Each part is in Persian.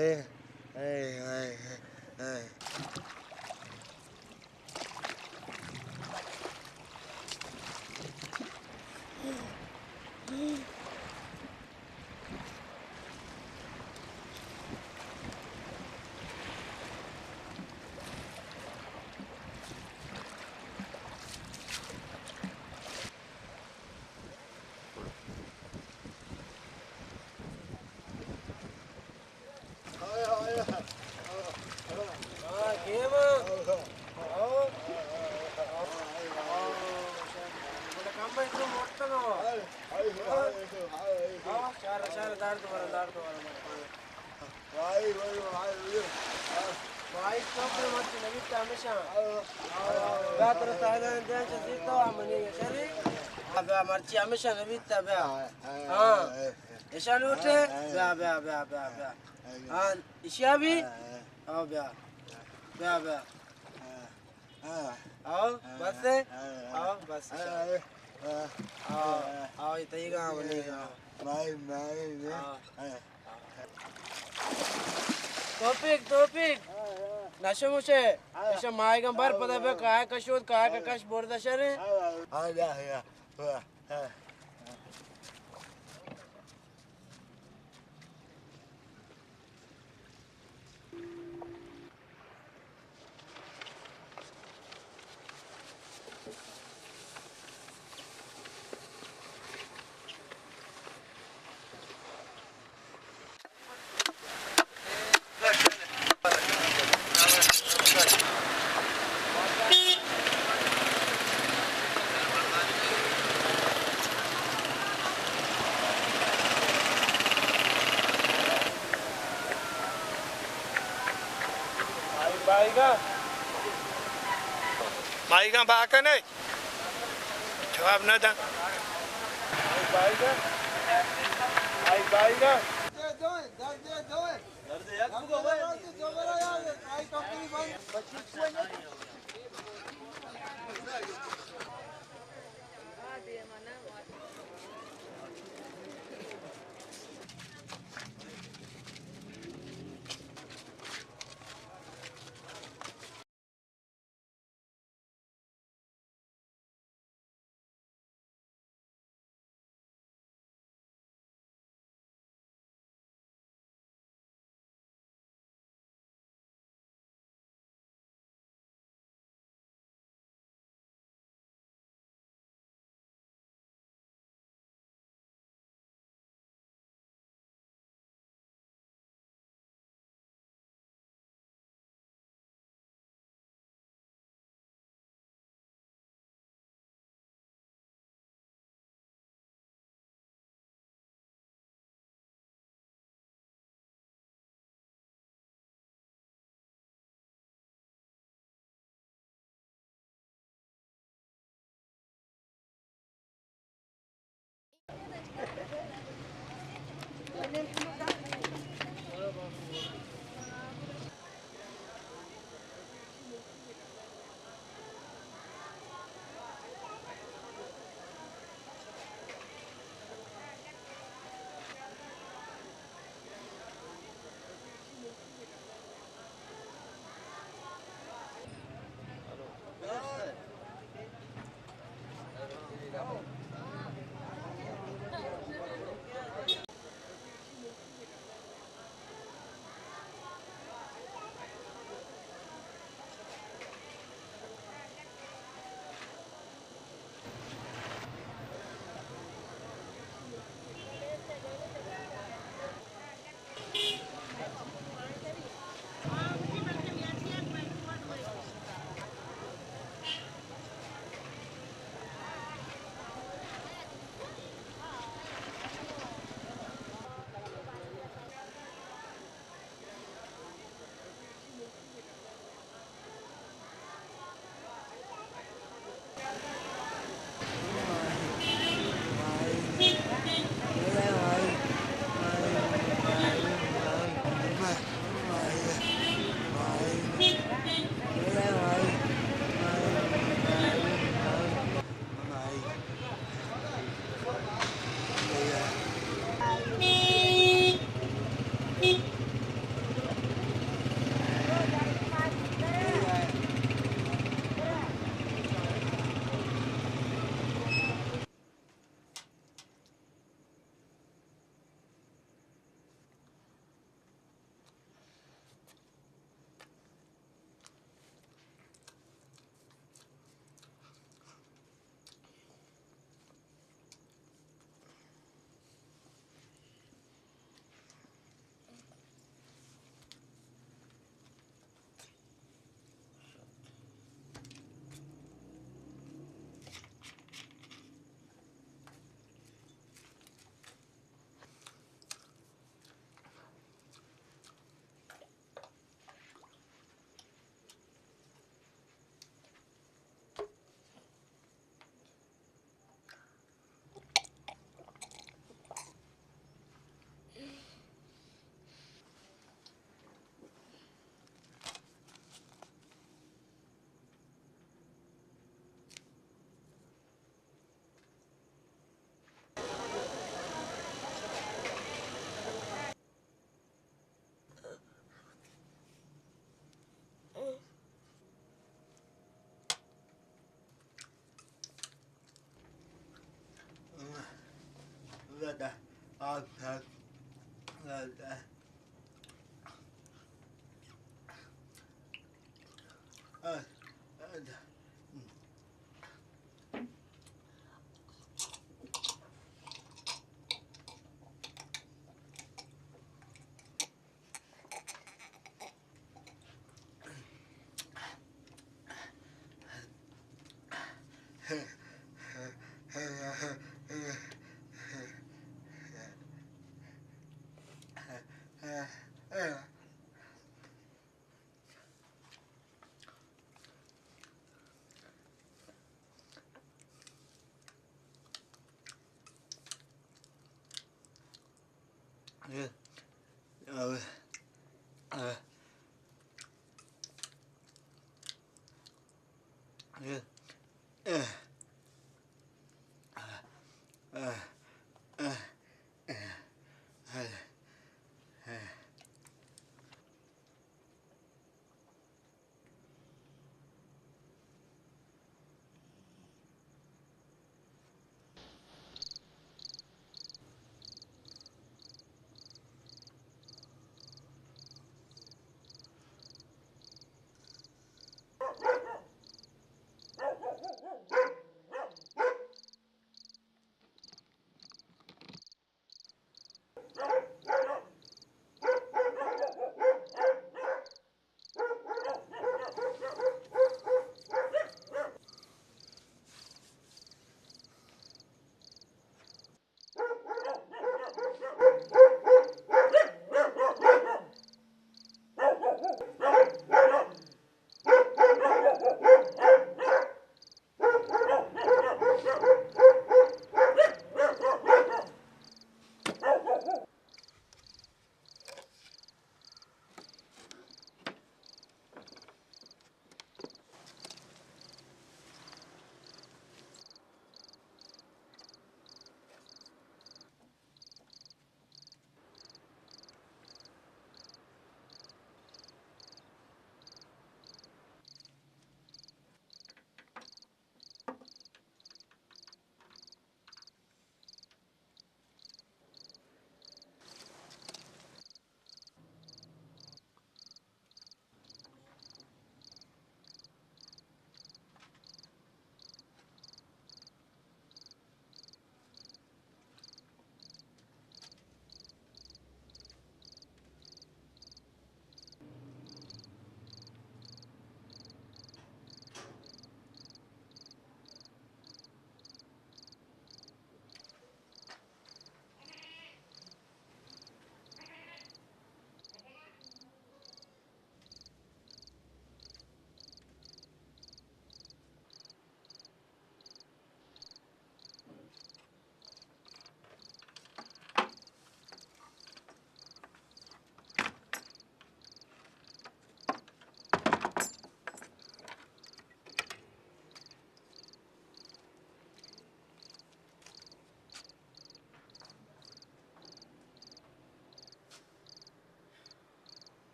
Hey, hey, hey, hey. مرچی همیشه نویدتا بیا ها نشان اوته بیا بیا بیا بیا بیا ها اشیابی ها بیا بیا بیا ها بس ها بس ها يطيقها ونيقها توفيق نشموشه نشم مايغم بار پدا به کاه کشود کاه کش برده شره Maigan bakın ey. Cevap neden?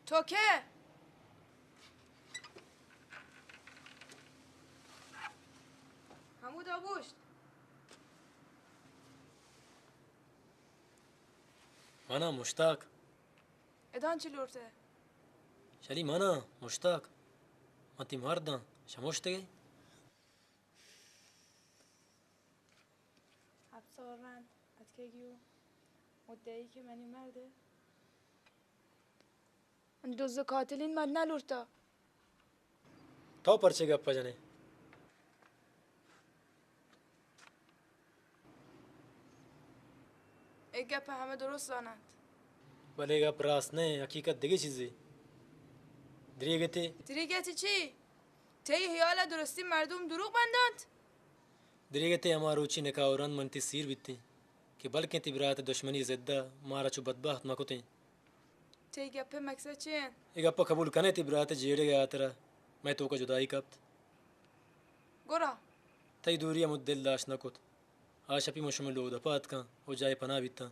تو که همو دابوشت مانا مشتاق ادان چی لورته شالي مانا مشتاق ما انتي مرضى شموشتي ابصارن اتکگیو مدعی که منی مرده من دوز قاتلین من نلورتا تو پرچه گپا جانه ای گپ همه درست دانند بله گپ راست نه حقیقت دیگه چیزی دریگه تی دریگتی چی؟ تی هیالا درستی مردم دروغ بندند؟ دریگه تی اما روچی نکاوران من تی سیر بیتی که بلکه تی برات دشمنی زده مارا چو بدبخت مکوتی تی گپ مقصد چیه؟ ای گپا قبول کنه تی برات جیڑے گیا ترا میں تو کا جدائی کبت گرا تی دوری مد دل لاش نکوت آشا پی مشمل لو دپات کا او جای پناه بیتا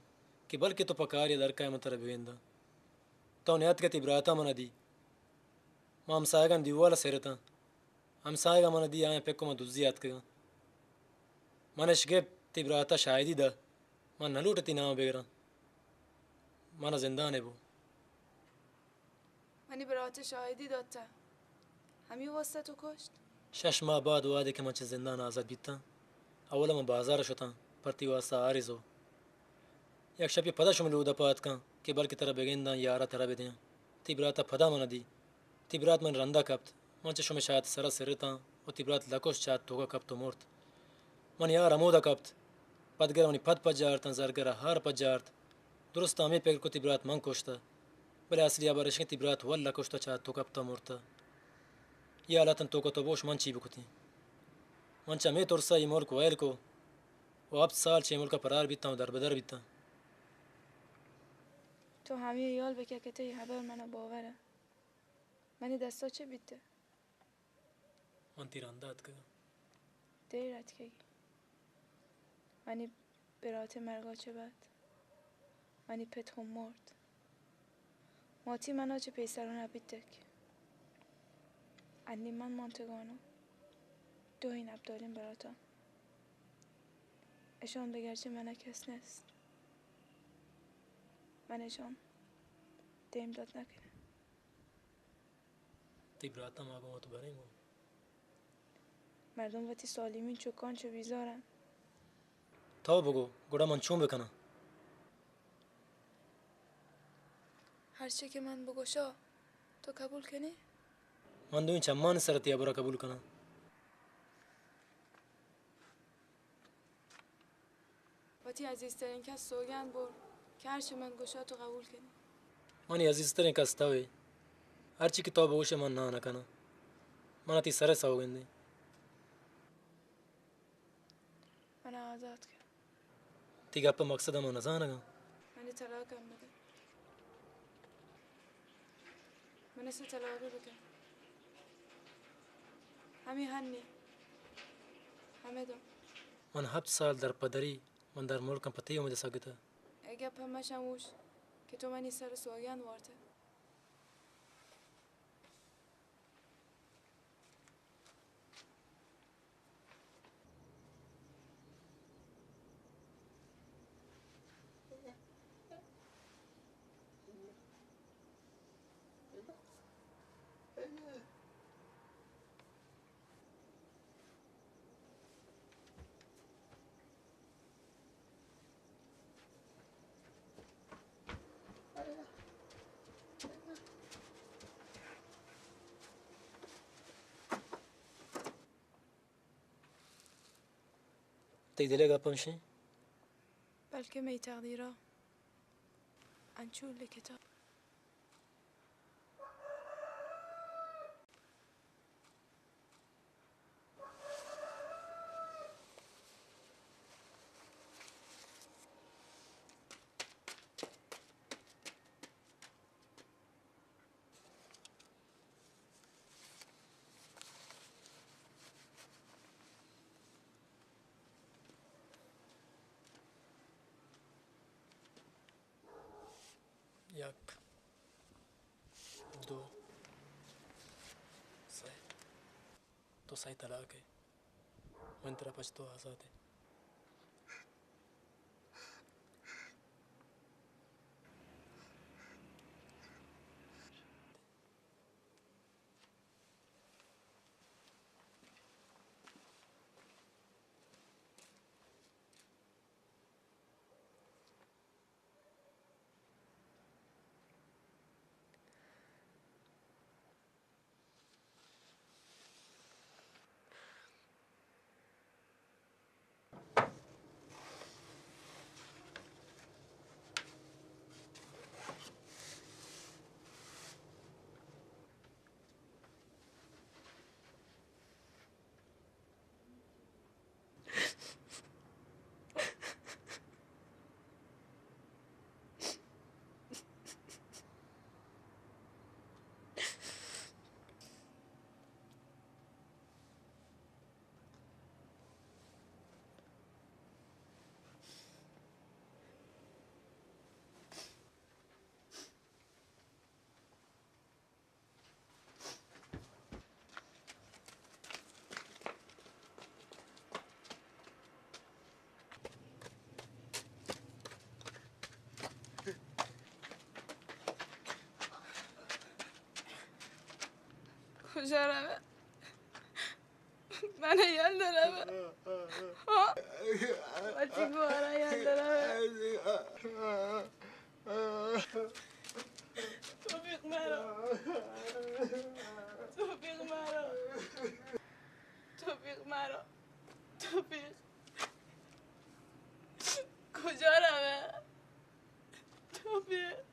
که بلکه تو پکاری در کای متر بیندا تو نیت که تی براتا من دی ما همسایگان دیوالا سیرتا همسایگا من دی آیا پکو ما دوزیات کگا منش گپ تی براتا شاهدی دا من نلوٹتی نام بگرا من زندانه بو منی برات شاهدی دادتا همی واسطه تو کشت؟ 6 ماه بعد واده که من چه زندان آزاد بیتا اولا من بازار شدم پرتی واسطه آریزو یک شبی پدا شم لودا پات کن که بلکه ترا بگندان یارا ترا بدیم تی براتا پدا من دی تی برات من رندا کبت من چه شم شاید سرا سرتا و تی برات لکوش چاد توگا کبت و مرد من یار امودا کبت پدگر منی پد پجارتن زرگره هار پجارت درست آمی پکر کو تی برات من کشتا بله اصلی آبارشن تی برات ولا کشتا چاد تو کبتا مرتا یا لاتن تو کو تو بوش من چی بکتی من چه می ترسا ای ملک وایل کو و 7 سال چه ملک پرار بیتا و در بدر بیتا تو همی یال بکه که تی حبر منو باوره منی دستا چه بیته؟ من تی رانداد که دیرت کگی منی برات مرگا چه بد منی پت هم مرد ماتی منا چه پیسرون نبیتک انی من منتگانو دو این ابدالین براتا اشان بگرچه منه کس نیست من اشان دیم داد نکنه تی براتا ماگو ما تو بریم مردم وقتی سالیمین چوکان چو بیزارن تو بگو گوڑا من چون بکنم هرچه که من بگوشا تو قبول کنی؟ من دو این چمان سرتی برا قبول کنم وقتی عزیزترین کس سوگند بر که هرچه من گوشا تو قبول کنی منی عزیزترین کس تاوی هرچی که تو بگوشه من نه نکنم من تی سر سوگندی من آزاد کن تی گپ مقصد من نزانگم من طلاقم بده من اسم طلاقه بکن همی هنی همه دو من 7 سال در پدری من در ملکم پتی اومده ساگتا اگه پا شموش که تو منی سر سوگند وارده تی دلی گپ میشه بلکه می تقدیرا انچول کتاب یک तो सही तलाक है मन तेरा पछ तो आज़ाद है Kucağına bana yandırama. Açık bu ara yandırama. Topik maro. Topik maro. Topik maro. Topik. Kucağına Topik.